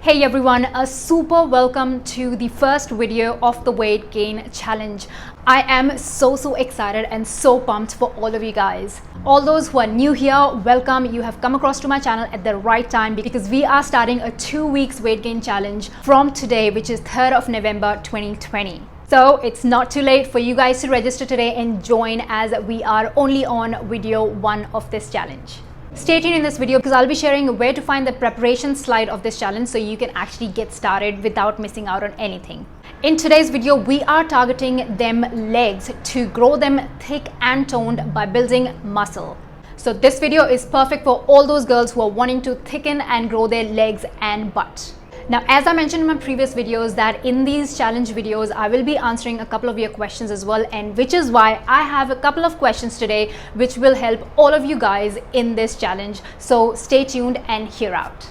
Hey everyone, a super welcome to the first video of the weight gain challenge. I am so excited and so pumped for all of you guys. All those who are new here, welcome. You have come across to my channel at the right time because we are starting a 2 weeks weight gain challenge from today, which is 3rd of November 2020. So it's not too late for you guys to register today and join, as we are only on video 1 of this challenge. Stay tuned in this video because I'll be sharing where to find the preparation slide of this challenge so you can actually get started without missing out on anything. In today's video, we are targeting them legs to grow them thick and toned by building muscle. So this video is perfect for all those girls who are wanting to thicken and grow their legs and butt. Now, as I mentioned in my previous videos, that in these challenge videos, I will be answering a couple of your questions as well, and which is why I have a couple of questions today which will help all of you guys in this challenge. So stay tuned and hear out.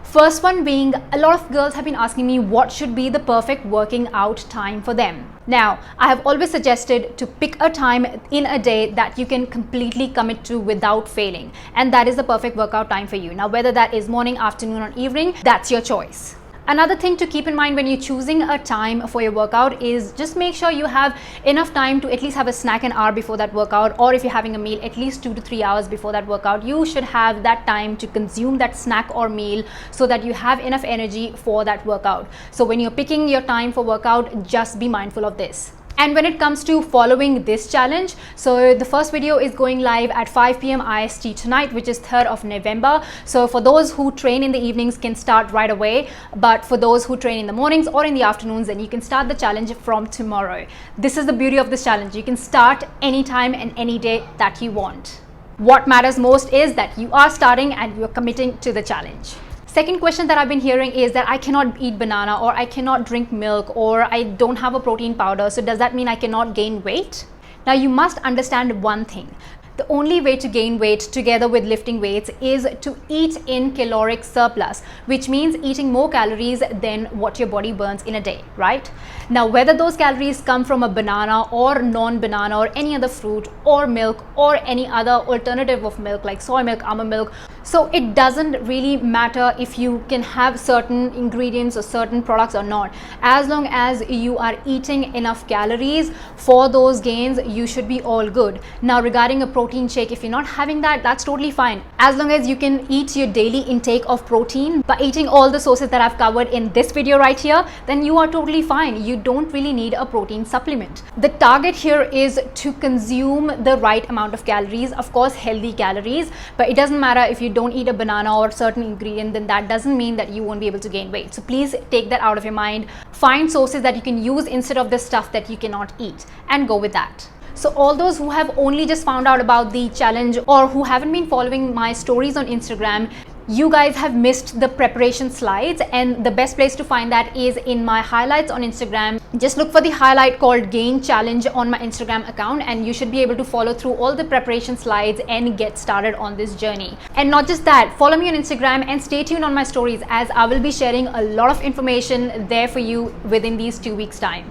First one being, a lot of girls have been asking me what should be the perfect working out time for them. Now, I have always suggested to pick a time in a day that you can completely commit to without failing, and that is the perfect workout time for you. Now, whether that is morning, afternoon or evening, that's your choice. Another thing to keep in mind when you're choosing a time for your workout is just make sure you have enough time to at least have a snack an hour before that workout, or if you're having a meal, at least 2 to 3 hours before that workout. You should have that time to consume that snack or meal so that you have enough energy for that workout. So when you're picking your time for workout, just be mindful of this. And when it comes to following this challenge, so the first video is going live at 5 p.m. IST tonight, which is 3rd of November. So for those who train in the evenings can start right away, but for those who train in the mornings or in the afternoons, then you can start the challenge from tomorrow. This is the beauty of this challenge. You can start anytime and any day that you want. What matters most is that you are starting and you're committing to the challenge. Second question that I've been hearing is that I cannot eat banana, or I cannot drink milk, or I don't have a protein powder. So does that mean I cannot gain weight? Now you must understand one thing. The only way to gain weight together with lifting weights is to eat in caloric surplus, which means eating more calories than what your body burns in a day, right? Now, whether those calories come from a banana or non-banana or any other fruit or milk or any other alternative of milk like soy milk, almond milk, so it doesn't really matter if you can have certain ingredients or certain products or not. As long as you are eating enough calories for those gains, you should be all good. Now, regarding a protein shake, if you're not having that, that's totally fine. As long as you can eat your daily intake of protein by eating all the sources that I've covered in this video right here, then you are totally fine. You don't really need a protein supplement. The target here is to consume the right amount of calories, of course healthy calories, but it doesn't matter if you don't eat a banana or certain ingredient, then that doesn't mean that you won't be able to gain weight. So please take that out of your mind. Find sources that you can use instead of the stuff that you cannot eat, and go with that. So all those who have only just found out about the challenge or who haven't been following my stories on Instagram, you guys have missed the preparation slides, and the best place to find that is in my highlights on Instagram. Just look for the highlight called Gain Challenge on my Instagram account, and you should be able to follow through all the preparation slides and get started on this journey. And not just that, follow me on Instagram and stay tuned on my stories, as I will be sharing a lot of information there for you within these 2 weeks time.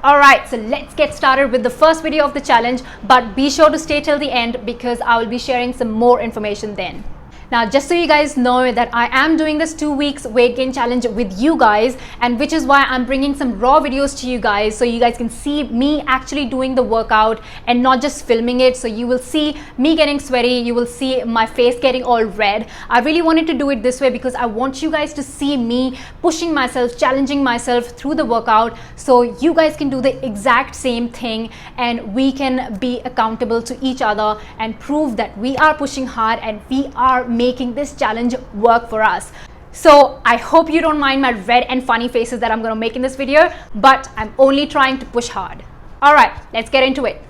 Alright, so let's get started with the first video of the challenge, but be sure to stay till the end because I will be sharing some more information then. Now, just so you guys know that I am doing this 2 weeks weight gain challenge with you guys, and which is why I'm bringing some raw videos to you guys so you guys can see me actually doing the workout and not just filming it. So you will see me getting sweaty, you will see my face getting all red. I really wanted to do it this way because I want you guys to see me pushing myself, challenging myself through the workout, so you guys can do the exact same thing and we can be accountable to each other and prove that we are pushing hard and we are making this challenge work for us. So I hope you don't mind my red and funny faces that I'm going to make in this video, but I'm only trying to push hard. All right, let's get into it.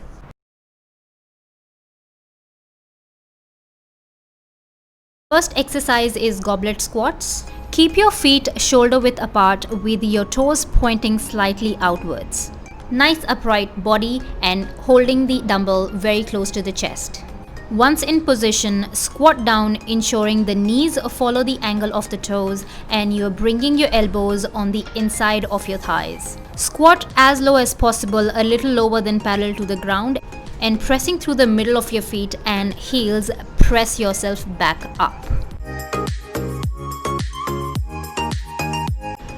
First exercise is goblet squats. Keep your feet shoulder width apart with your toes pointing slightly outwards. Nice upright body and holding the dumbbell very close to the chest. Once in position, squat down, ensuring the knees follow the angle of the toes and you're bringing your elbows on the inside of your thighs. Squat as low as possible, a little lower than parallel to the ground, and pressing through the middle of your feet and heels, press yourself back up.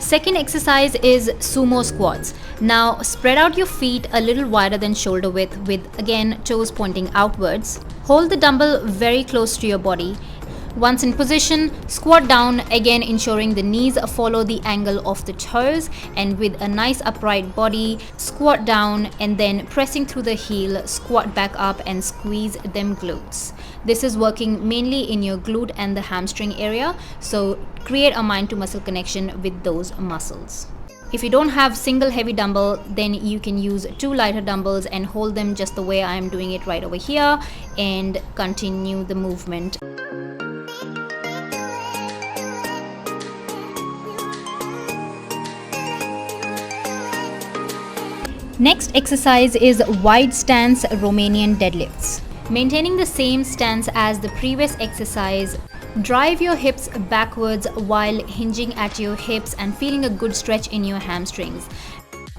Second exercise is sumo squats. Now spread out your feet a little wider than shoulder width with again toes pointing outwards. Hold the dumbbell very close to your body. Once in position, squat down, again ensuring the knees follow the angle of the toes, and with a nice upright body, squat down and then pressing through the heel, squat back up and squeeze them glutes. This is working mainly in your glute and the hamstring area, so create a mind to muscle connection with those muscles. If you don't have single heavy dumbbell, then you can use 2 lighter dumbbells and hold them just the way I am doing it right over here and continue the movement. Next exercise is wide stance Romanian deadlifts. Maintaining the same stance as the previous exercise, drive your hips backwards while hinging at your hips and feeling a good stretch in your hamstrings.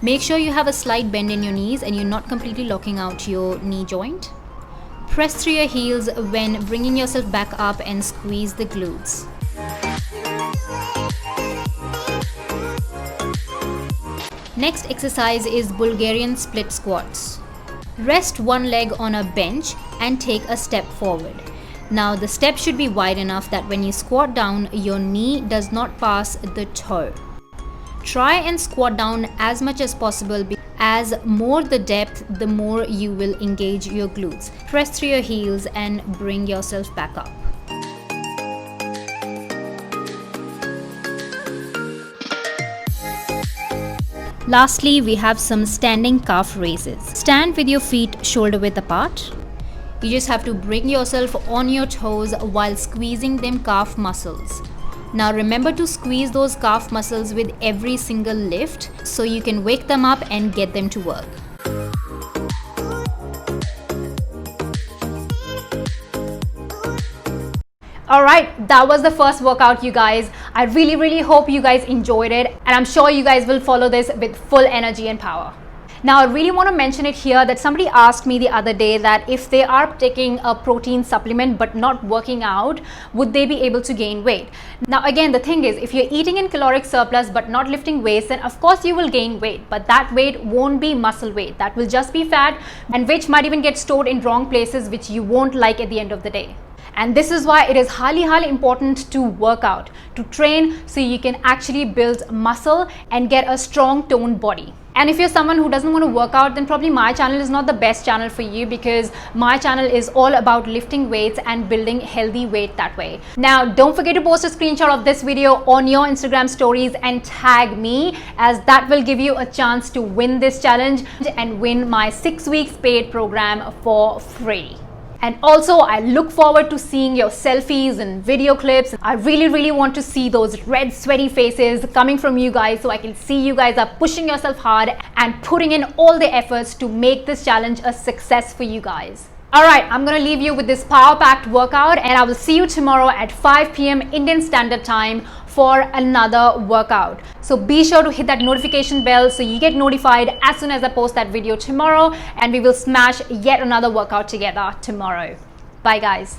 Make sure you have a slight bend in your knees and you're not completely locking out your knee joint. Press through your heels when bringing yourself back up and squeeze the glutes. Next exercise is Bulgarian split squats. Rest one leg on a bench and take a step forward. Now the step should be wide enough that when you squat down, your knee does not pass the toe. Try and squat down as much as possible, as more the depth, the more you will engage your glutes. Press through your heels and bring yourself back up. Lastly, we have some standing calf raises. Stand with your feet shoulder width apart. You just have to bring yourself on your toes while squeezing them calf muscles. Now remember to squeeze those calf muscles with every single lift so you can wake them up and get them to work. Alright, that was the first workout, you guys. I really hope you guys enjoyed it, and I'm sure you guys will follow this with full energy and power. Now, I really want to mention it here that somebody asked me the other day that if they are taking a protein supplement but not working out, would they be able to gain weight? Now, again, the thing is, if you're eating in caloric surplus but not lifting weights, then of course you will gain weight, but that weight won't be muscle weight. That will just be fat, and which might even get stored in wrong places, which you won't like at the end of the day. And this is why it is highly important to work out, to train, so you can actually build muscle and get a strong toned body. And if you're someone who doesn't want to work out, then probably my channel is not the best channel for you, because my channel is all about lifting weights and building healthy weight that way. Now, don't forget to post a screenshot of this video on your Instagram stories and tag me, as that will give you a chance to win this challenge and win my 6 weeks paid program for free. And also, I look forward to seeing your selfies and video clips. I really want to see those red, sweaty faces coming from you guys, so I can see you guys are pushing yourself hard and putting in all the efforts to make this challenge a success for you guys. Alright, I'm going to leave you with this power-packed workout, and I will see you tomorrow at 5 p.m. Indian Standard Time for another workout. So be sure to hit that notification bell so you get notified as soon as I post that video tomorrow, and we will smash yet another workout together tomorrow. Bye guys.